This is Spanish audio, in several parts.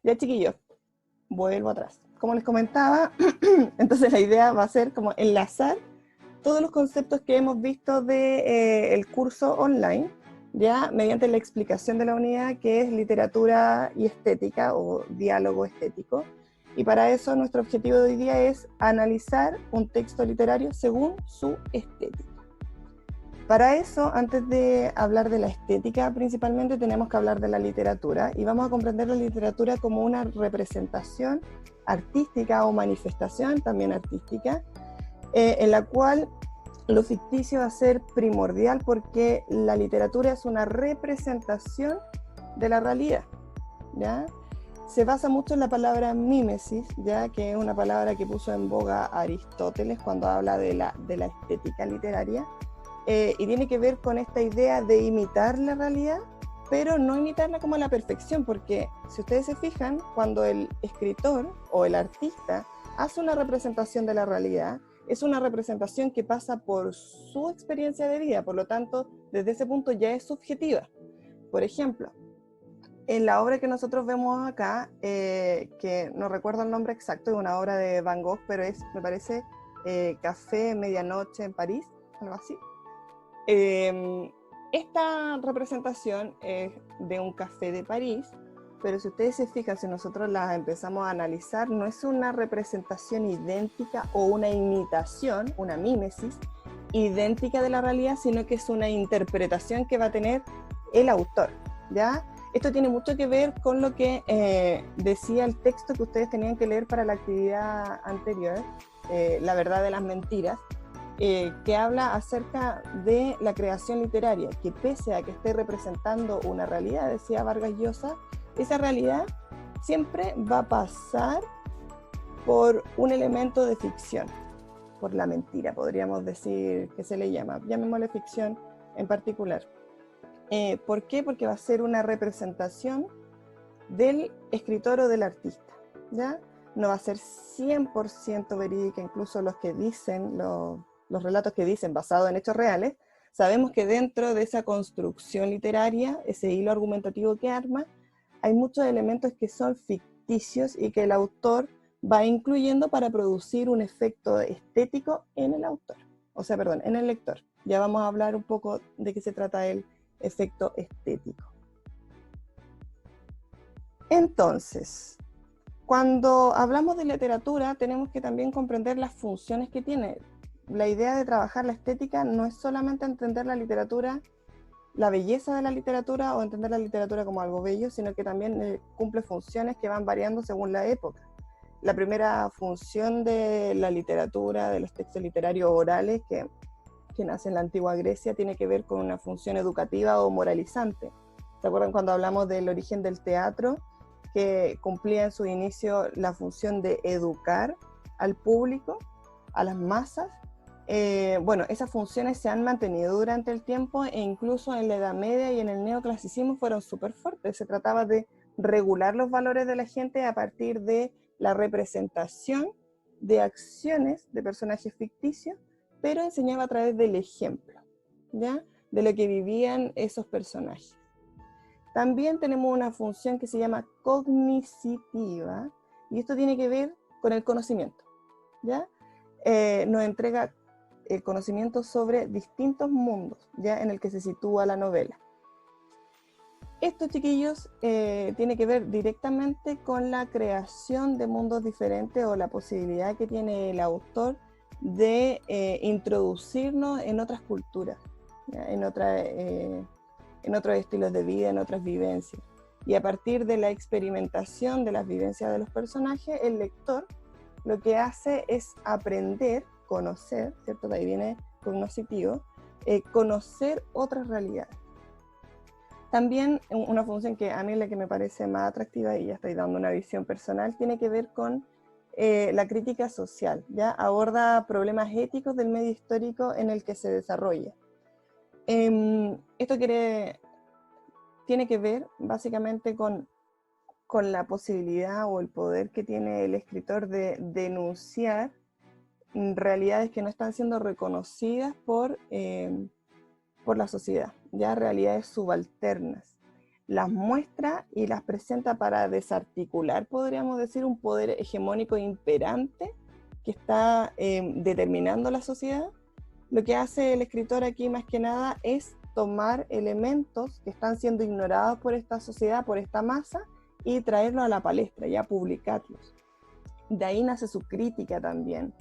Ya, chiquillos, vuelvo atrás. Como les comentaba, entonces la idea va a ser como enlazar todos los conceptos que hemos visto de, el curso online, ya mediante la explicación de la unidad que es literatura y estética o diálogo estético. Y para eso nuestro objetivo de hoy día es analizar un texto literario según su estética. Para eso, antes de hablar de la estética principalmente, tenemos que hablar de la literatura y vamos a comprender la literatura como una representación artística o manifestación también artística, en la cual lo ficticio va a ser primordial porque la literatura es una representación de la realidad, ¿ya? Se basa mucho en la palabra mímesis, ¿ya? Que es una palabra que puso en boga Aristóteles cuando habla de la estética literaria. Y tiene que ver con esta idea de imitar la realidad, pero no imitarla como a la perfección, porque si ustedes se fijan, cuando el escritor o el artista hace una representación de la realidad, es una representación que pasa por su experiencia de vida, por lo tanto, desde ese punto ya es subjetiva. Por ejemplo, en la obra que nosotros vemos acá, que no recuerdo el nombre exacto, es una obra de Van Gogh, pero es, me parece, Café Medianoche en París, algo así. Esta representación es de un café de París, pero si ustedes se fijan, si nosotros la empezamos a analizar, no es una representación idéntica o una imitación, una mímesis idéntica de la realidad, sino que es una interpretación que va a tener el autor, ¿ya? Esto tiene mucho que ver con lo que decía el texto que ustedes tenían que leer para la actividad anterior, La verdad de las mentiras, que habla acerca de la creación literaria, que pese a que esté representando una realidad, decía Vargas Llosa, esa realidad siempre va a pasar por un elemento de ficción, por la mentira, podríamos decir que se le llama, llamémosle ficción en particular. ¿Por qué? Porque va a ser una representación del escritor o del artista, ¿ya? No va a ser 100% verídica, incluso los que dicen, los relatos que dicen basados en hechos reales, sabemos que dentro de esa construcción literaria, ese hilo argumentativo que arma, hay muchos elementos que son ficticios y que el autor va incluyendo para producir un efecto estético en el autor, o sea, perdón, en el lector. Ya vamos a hablar un poco de qué se trata el efecto estético. Entonces, cuando hablamos de literatura, tenemos que también comprender las funciones que tiene. La idea de trabajar la estética no es solamente entender la literatura, la belleza de la literatura o entender la literatura como algo bello, sino que también cumple funciones que van variando según la época. La primera función de la literatura, de los textos literarios orales que nace en la antigua Grecia, tiene que ver con una función educativa o moralizante. ¿Se acuerdan cuando hablamos del origen del teatro? Que cumplía en su inicio la función de educar al público, a las masas. Bueno, esas funciones se han mantenido durante el tiempo e incluso en la Edad Media y en el neoclasicismo fueron súper fuertes. Se trataba de regular los valores de la gente a partir de la representación de acciones de personajes ficticios, pero enseñaba a través del ejemplo, ¿ya? De lo que vivían esos personajes. También tenemos una función que se llama cognitiva, y esto tiene que ver con el conocimiento, ¿ya? Nos entrega el conocimiento sobre distintos mundos, ¿ya? En el que se sitúa la novela. Esto, chiquillos, tiene que ver directamente con la creación de mundos diferentes o la posibilidad que tiene el autor de introducirnos en otras culturas, ¿ya? En otros estilos de vida, en otras vivencias. Y a partir de la experimentación de las vivencias de los personajes, el lector lo que hace es aprender, conocer, ¿cierto? De ahí viene cognoscitivo, conocer otras realidades. También una función que a mí la que me parece más atractiva, y ya estoy dando una visión personal, tiene que ver con la crítica social, ¿ya? Aborda problemas éticos del medio histórico en el que se desarrolla. Esto tiene que ver básicamente con la posibilidad o el poder que tiene el escritor de denunciar realidades que no están siendo reconocidas por la sociedad, ya realidades subalternas. las muestra y las presenta para desarticular, podríamos decir, un poder hegemónico imperante que está determinando la sociedad. Lo que hace el escritor aquí más que nada es tomar elementos que están siendo ignorados por esta sociedad, por esta masa, y traerlos a la palestra, ya publicarlos. De ahí nace su crítica también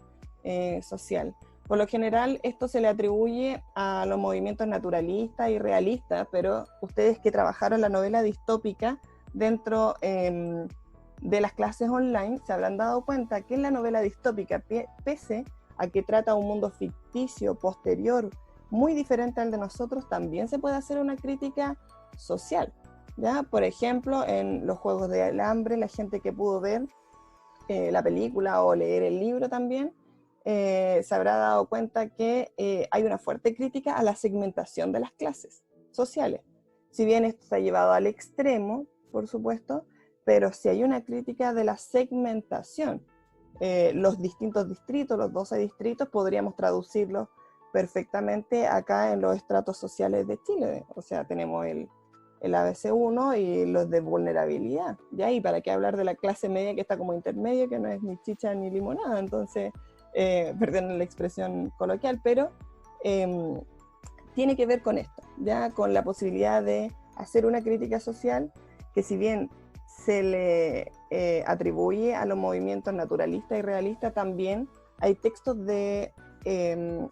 social. Por lo general, esto se le atribuye a los movimientos naturalistas y realistas, pero ustedes que trabajaron la novela distópica dentro de las clases online se habrán dado cuenta que en la novela distópica, pese a que trata un mundo ficticio posterior muy diferente al de nosotros, también se puede hacer una crítica social, ¿ya? Por ejemplo, en los Juegos del Hambre, la gente que pudo ver la película o leer el libro también, se habrá dado cuenta que hay una fuerte crítica a la segmentación de las clases sociales. Si bien esto se ha llevado al extremo, por supuesto, pero sí hay una crítica de la segmentación. Los distintos distritos, los 12 distritos, podríamos traducirlos perfectamente acá en los estratos sociales de Chile. O sea, tenemos el ABC1 y los de vulnerabilidad. ¿Ya? Y para qué hablar de la clase media que está como intermedio, que no es ni chicha ni limonada. Entonces, perdón la expresión coloquial, pero tiene que ver con esto, ¿ya? Con la posibilidad de hacer una crítica social que, si bien se le atribuye a los movimientos naturalistas y realistas, también hay textos de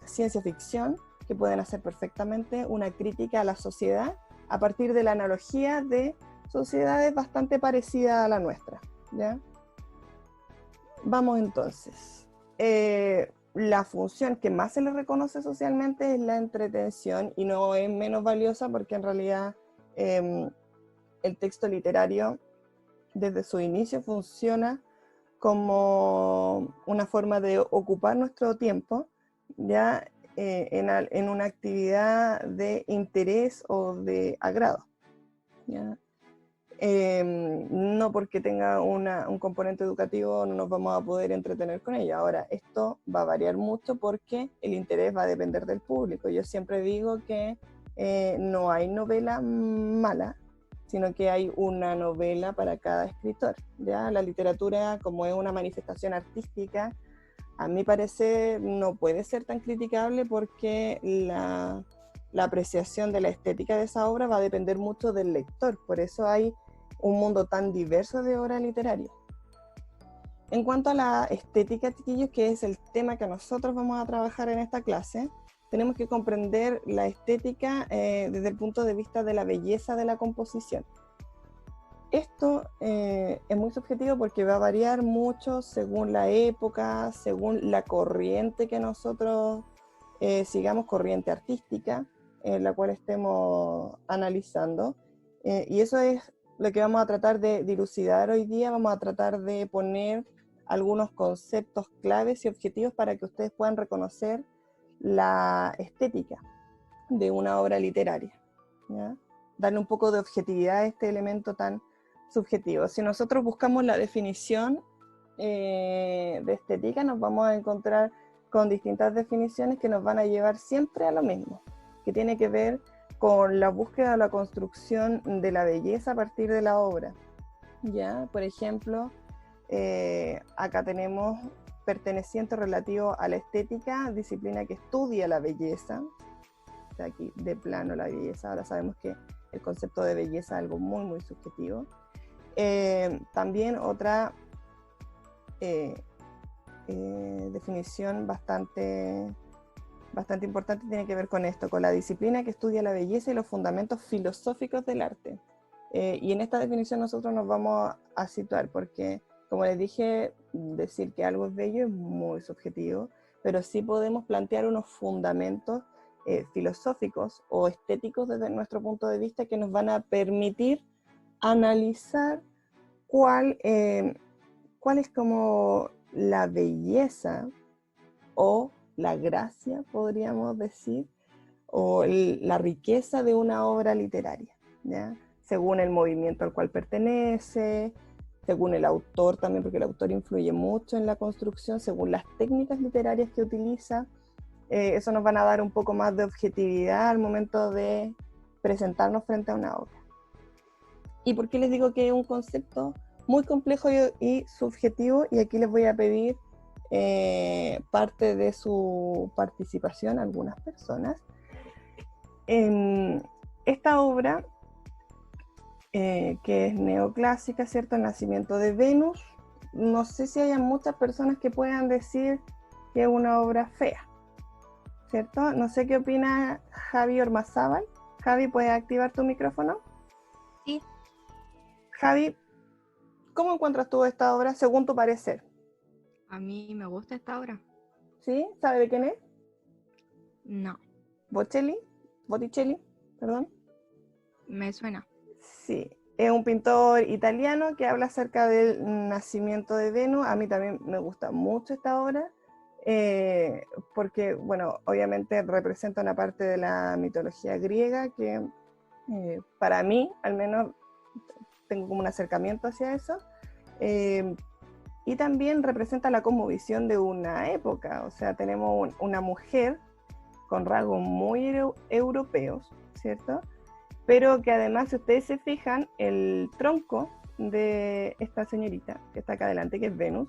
ciencia ficción que pueden hacer perfectamente una crítica a la sociedad a partir de la analogía de sociedades bastante parecidas a la nuestra, ¿ya? Vamos entonces. La función que más se le reconoce socialmente es la entretención, y no es menos valiosa porque en realidad el texto literario desde su inicio funciona como una forma de ocupar nuestro tiempo, ya en una actividad de interés o de agrado, ¿ya? No porque tenga un componente educativo no nos vamos a poder entretener con ella. Ahora, esto va a variar mucho porque el interés va a depender del público. Yo siempre digo que no hay novela mala, sino que hay una novela para cada escritor, ¿ya? La literatura, como es una manifestación artística, a mi parecer no puede ser tan criticable porque la apreciación de la estética de esa obra va a depender mucho del lector. Por eso hay un mundo tan diverso de obras literarias. En cuanto a la estética, chiquillos, que es el tema que nosotros vamos a trabajar en esta clase, tenemos que comprender la estética desde el punto de vista de la belleza de la composición. Esto es muy subjetivo porque va a variar mucho según la época, según la corriente que nosotros sigamos, corriente artística, en la cual estemos analizando. Y eso es lo que vamos a tratar de dilucidar hoy día. Vamos a tratar de poner algunos conceptos claves y objetivos para que ustedes puedan reconocer la estética de una obra literaria, ¿ya? Darle un poco de objetividad a este elemento tan subjetivo. Si nosotros buscamos la definición de estética, nos vamos a encontrar con distintas definiciones que nos van a llevar siempre a lo mismo, que tiene que ver con la búsqueda o la construcción de la belleza a partir de la obra, ¿ya? Por ejemplo, acá tenemos perteneciente relativo a la estética, disciplina que estudia la belleza. O sea, aquí de plano la belleza, ahora sabemos que el concepto de belleza es algo muy, muy subjetivo. También otra definición bastante importante tiene que ver con esto, con la disciplina que estudia la belleza y los fundamentos filosóficos del arte. Y en esta definición nosotros nos vamos a situar porque, como les dije, decir que algo es bello es muy subjetivo, pero sí podemos plantear unos fundamentos filosóficos o estéticos desde nuestro punto de vista que nos van a permitir analizar cuál es como la belleza o la gracia, podríamos decir, o la riqueza de una obra literaria, ¿ya? Según el movimiento al cual pertenece, según el autor también, porque el autor influye mucho en la construcción, según las técnicas literarias que utiliza. Eso nos van a dar un poco más de objetividad al momento de presentarnos frente a una obra. ¿Y por qué les digo que es un concepto muy complejo y subjetivo? Y aquí les voy a pedir parte de su participación a algunas personas. Esta obra, que es neoclásica, ¿cierto? El nacimiento de Venus, no sé si hay muchas personas que puedan decir que es una obra fea, ¿cierto? No sé qué opina Javi Ormazábal. Javi, ¿puedes activar tu micrófono? Sí. Javi, ¿cómo encuentras tú esta obra según tu parecer? A mí me gusta esta obra. ¿Sí? ¿Sabe de quién es? No, Botticelli, perdón. me suena. Sí, es un pintor italiano que habla acerca del nacimiento de Venus. A mí también me gusta mucho esta obra, porque, bueno, obviamente representa una parte de la mitología griega que para mí, al menos, tengo como un acercamiento hacia eso. Y también representa la cosmovisión de una época. O sea, tenemos una mujer con rasgos muy europeos, ¿cierto? Pero que además, si ustedes se fijan, el tronco de esta señorita que está acá adelante, que es Venus,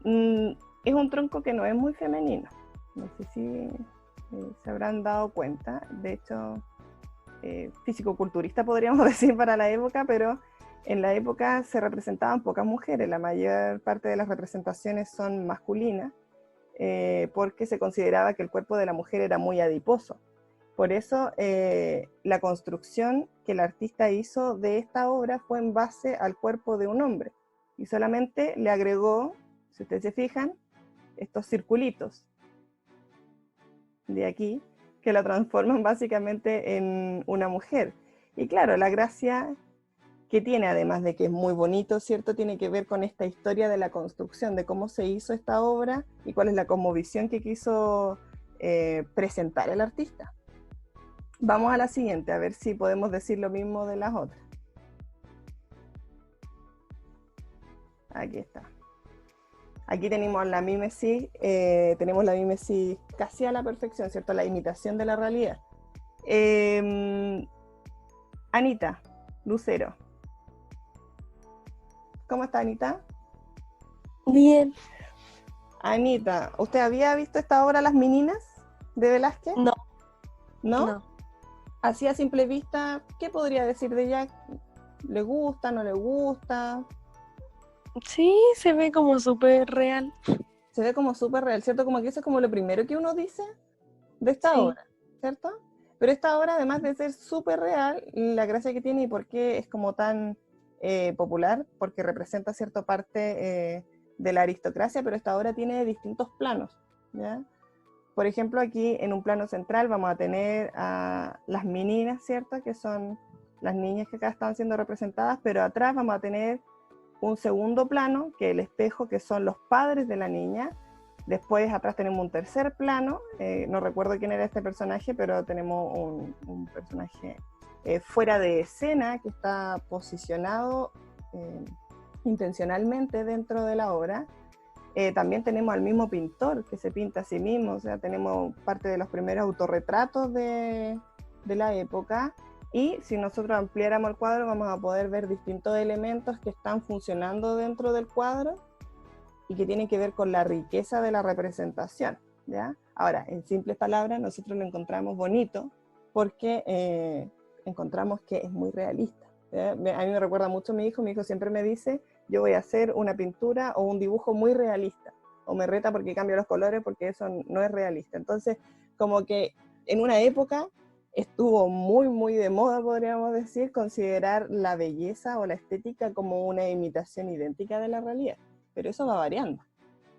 es un tronco que no es muy femenino. No sé si se habrán dado cuenta. De hecho, físico-culturista podríamos decir para la época, pero en la época se representaban pocas mujeres. La mayor parte de las representaciones son masculinas, porque se consideraba que el cuerpo de la mujer era muy adiposo. Por eso la construcción que el artista hizo de esta obra fue en base al cuerpo de un hombre y solamente le agregó, si ustedes se fijan, estos circulitos de aquí que la transforman básicamente en una mujer. Y claro, la gracia que tiene, además de que es muy bonito, ¿cierto? Tiene que ver con esta historia de la construcción, de cómo se hizo esta obra y cuál es la cosmovisión que quiso presentar el artista. Vamos a la siguiente, a ver si podemos decir lo mismo de las otras. Aquí está. Aquí tenemos la mímesis casi a la perfección, ¿cierto? La imitación de la realidad. Anita Lucero. ¿Cómo está, Anita? Bien. Anita, ¿usted había visto esta obra Las Meninas de Velázquez? No. ¿No? No. Así a simple vista, ¿qué podría decir de ella? ¿Le gusta, no le gusta? Sí, se ve como súper real. Se ve como súper real, ¿cierto? Como que eso es como lo primero que uno dice de esta Sí. obra, ¿cierto? Pero esta obra, además de ser súper real, la gracia que tiene y por qué es como tan popular, porque representa cierta parte de la aristocracia, pero esta obra tiene distintos planos, ¿ya? Por ejemplo, aquí en un plano central vamos a tener a las meninas, ¿cierto? Que son las niñas que acá están siendo representadas, pero atrás vamos a tener un segundo plano, que es el espejo, que son los padres de la niña. Después atrás tenemos un tercer plano, no recuerdo quién era este personaje, pero tenemos un personaje fuera de escena que está posicionado intencionalmente dentro de la obra. También tenemos al mismo pintor que se pinta a sí mismo, o sea, tenemos parte de los primeros autorretratos de la época. Y si nosotros ampliáramos el cuadro, vamos a poder ver distintos elementos que están funcionando dentro del cuadro y que tienen que ver con la riqueza de la representación, ¿ya? Ahora, en simples palabras, nosotros lo encontramos bonito porque encontramos que es muy realista, ¿ya? A mí me recuerda mucho a mi hijo siempre me dice, yo voy a hacer una pintura o un dibujo muy realista, o me reta porque cambio los colores porque eso no es realista. Entonces, como que en una época estuvo muy, muy de moda, podríamos decir, considerar la belleza o la estética como una imitación idéntica de la realidad. Pero eso va variando.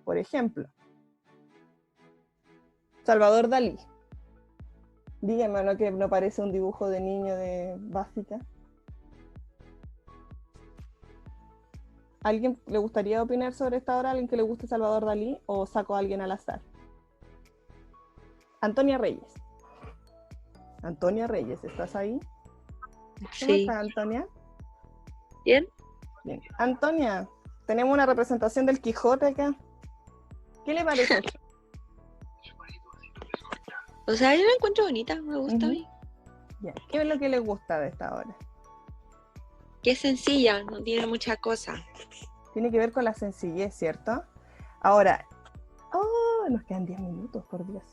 Por ejemplo, Salvador Dalí. Dígame, ¿no? Que no parece un dibujo de niño de básica. ¿Alguien le gustaría opinar sobre esta obra? ¿Alguien que le guste Salvador Dalí? ¿O saco a alguien al azar? Antonia Reyes. Antonia Reyes, ¿estás ahí? ¿Cómo Sí. estás, Antonia? Bien. Bien. Antonia, tenemos una representación del Quijote acá. ¿Qué le parece? O sea, yo la encuentro bonita, me gusta a mí. Bien. ¿Qué es lo que le gusta de esta obra? que es sencilla, no tiene mucha cosa. Tiene que ver con la sencillez, ¿cierto? Ahora, nos quedan 10 minutos, por Dios.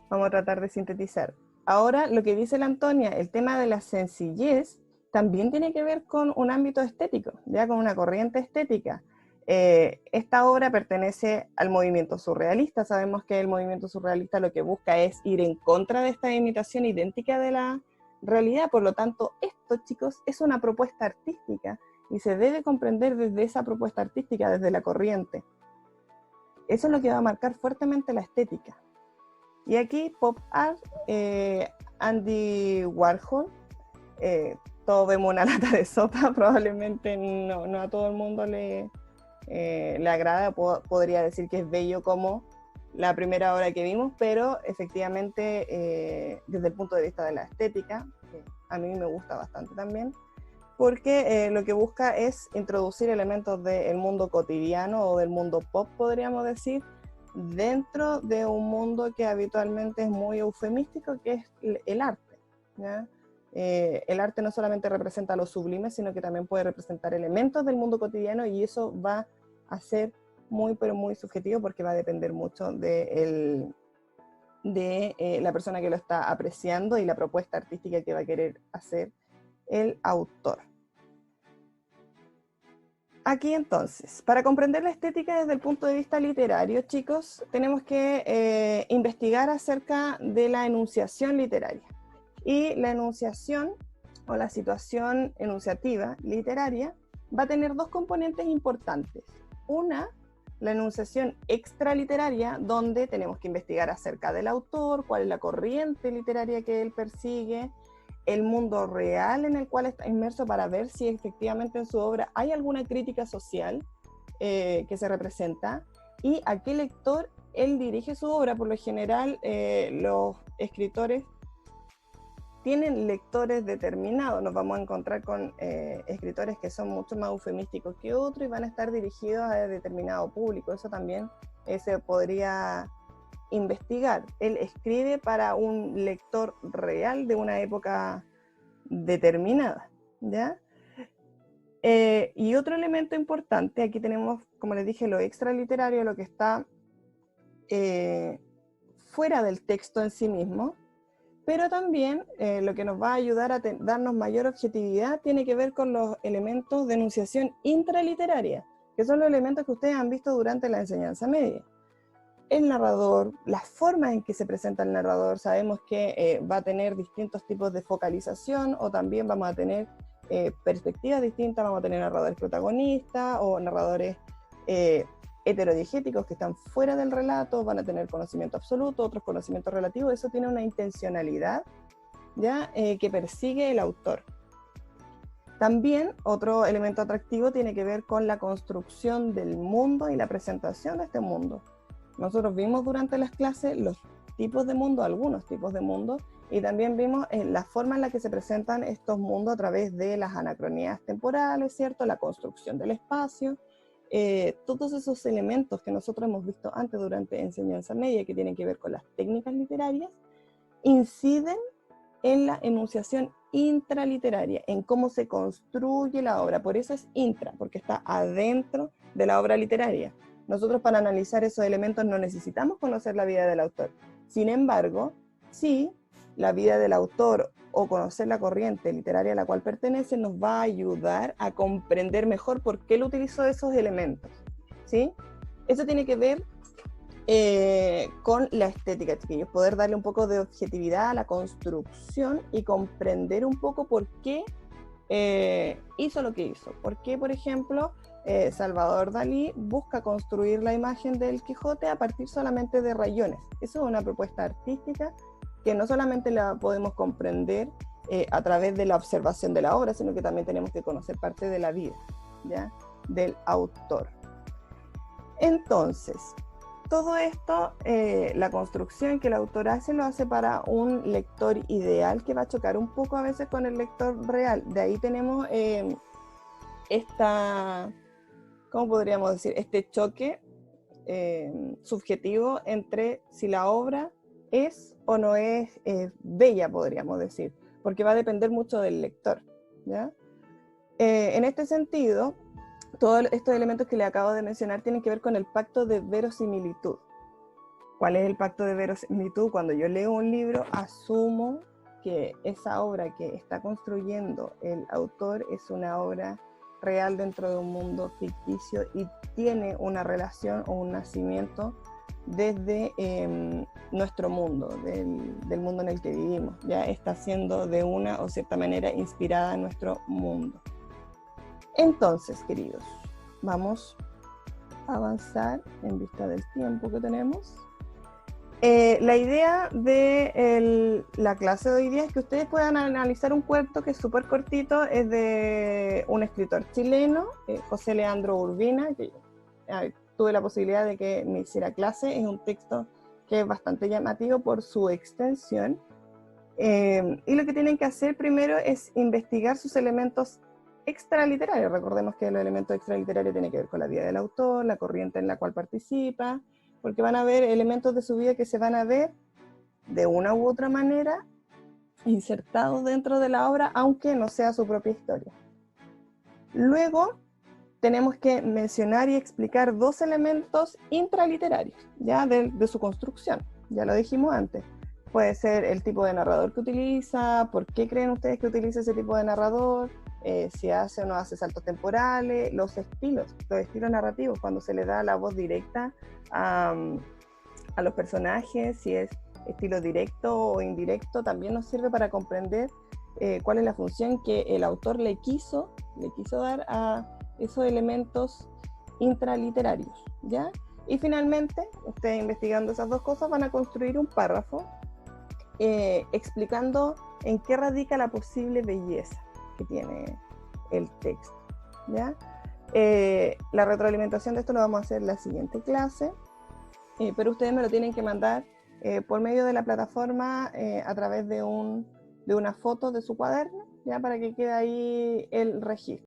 Vamos a tratar de sintetizar. Ahora, lo que dice la Antonia, el tema de la sencillez, también tiene que ver con un ámbito estético, ya con una corriente estética. Esta obra pertenece al movimiento surrealista. Sabemos que el movimiento surrealista lo que busca es ir en contra de esta imitación idéntica de la realidad. Por lo tanto, esto, chicos, es una propuesta artística y se debe comprender desde esa propuesta artística, desde la corriente. Eso es lo que va a marcar fuertemente la estética. Y aquí Pop Art, Andy Warhol, todos vemos una lata de sopa, probablemente no a todo el mundo le agrada, podría decir que es bello como la primera obra que vimos, pero efectivamente desde el punto de vista de la estética, a mí me gusta bastante también, porque lo que busca es introducir elementos del mundo cotidiano o del mundo pop, podríamos decir, dentro de un mundo que habitualmente es muy eufemístico, que es el arte, ¿ya? El arte no solamente representa lo sublime, sino que también puede representar elementos del mundo cotidiano, y eso va a ser muy, pero muy subjetivo, porque va a depender mucho de la persona que lo está apreciando y la propuesta artística que va a querer hacer el autor. Aquí entonces, para comprender la estética desde el punto de vista literario, chicos, tenemos que investigar acerca de la enunciación literaria. Y la enunciación o la situación enunciativa literaria va a tener dos componentes importantes. Una, la enunciación extraliteraria, donde tenemos que investigar acerca del autor, cuál es la corriente literaria que él persigue, el mundo real en el cual está inmerso, para ver si efectivamente en su obra hay alguna crítica social que se representa y a qué lector él dirige su obra. Por lo general, los escritores tienen lectores determinados. Nos vamos a encontrar con escritores que son mucho más eufemísticos que otros y van a estar dirigidos a determinado público. Eso también se podría investigar. Él escribe para un lector real de una época determinada, ¿ya? Y otro elemento importante, aquí tenemos, como les dije, lo extraliterario, lo que está fuera del texto en sí mismo, pero también lo que nos va a ayudar a darnos mayor objetividad tiene que ver con los elementos de enunciación intraliteraria, que son los elementos que ustedes han visto durante la enseñanza media. El narrador, las formas en que se presenta el narrador, sabemos que va a tener distintos tipos de focalización, o también vamos a tener perspectivas distintas. Vamos a tener narradores protagonistas o narradores heterodiegéticos que están fuera del relato, van a tener conocimiento absoluto, otros conocimientos relativos. Eso tiene una intencionalidad, ¿ya? Que persigue el autor. También otro elemento atractivo tiene que ver con la construcción del mundo y la presentación de este mundo. Nosotros vimos durante las clases los tipos de mundo, algunos tipos de mundo, y también vimos la forma en la que se presentan estos mundos a través de las anacronías temporales, ¿cierto? La construcción del espacio, todos esos elementos que nosotros hemos visto antes durante enseñanza media, que tienen que ver con las técnicas literarias, inciden en la enunciación intraliteraria, en cómo se construye la obra. Por eso es intra, porque está adentro de la obra literaria. Nosotros, para analizar esos elementos, no necesitamos conocer la vida del autor. Sin embargo, sí, la vida del autor o conocer la corriente literaria a la cual pertenece nos va a ayudar a comprender mejor por qué él utilizó esos elementos, ¿sí? Eso tiene que ver con la estética, chiquillos, poder darle un poco de objetividad a la construcción y comprender un poco por qué hizo lo que hizo. Por qué, por ejemplo, Salvador Dalí busca construir la imagen del Quijote a partir solamente de rayones. Eso es una propuesta artística que no solamente la podemos comprender a través de la observación de la obra, sino que también tenemos que conocer parte de la vida, ¿ya? Del autor. Entonces, todo esto, la construcción que el autor hace, lo hace para un lector ideal que va a chocar un poco a veces con el lector real. De ahí tenemos ¿cómo podríamos decir? Este choque subjetivo entre si la obra es o no es bella, podríamos decir, porque va a depender mucho del lector, ¿ya? En este sentido, todos estos elementos que le acabo de mencionar tienen que ver con el pacto de verosimilitud. ¿Cuál es el pacto de verosimilitud? Cuando yo leo un libro, asumo que esa obra que está construyendo el autor es una obra real dentro de un mundo ficticio y tiene una relación o un nacimiento desde nuestro mundo, del mundo en el que vivimos. Ya está siendo de una o cierta manera inspirada en nuestro mundo. Entonces, queridos, vamos a avanzar en vista del tiempo que tenemos. La idea de la clase de hoy día es que ustedes puedan analizar un cuento que es súper cortito, es de un escritor chileno, José Leandro Urbina, que tuve la posibilidad de que me hiciera clase. Es un texto que es bastante llamativo por su extensión. Y lo que tienen que hacer primero es investigar sus elementos extraliterarios. Recordemos que los elementos extraliterarios tienen que ver con la vida del autor, la corriente en la cual participa, porque van a haber elementos de su vida que se van a ver de una u otra manera insertados dentro de la obra, aunque no sea su propia historia. Luego tenemos que mencionar y explicar dos elementos intraliterarios, ya de su construcción, ya lo dijimos antes. Puede ser el tipo de narrador que utiliza, por qué creen ustedes que utiliza ese tipo de narrador, si hace o no hace saltos temporales, los estilos narrativos, cuando se le da la voz directa a los personajes, si es estilo directo o indirecto, también nos sirve para comprender cuál es la función que el autor le quiso dar a esos elementos intraliterarios, ¿ya? Y finalmente, ustedes investigando esas dos cosas van a construir un párrafo explicando en qué radica la posible belleza que tiene el texto, ¿ya? La retroalimentación de esto lo vamos a hacer en la siguiente clase, pero ustedes me lo tienen que mandar por medio de la plataforma a través de una foto de su cuaderno, ¿ya? Para que quede ahí el registro.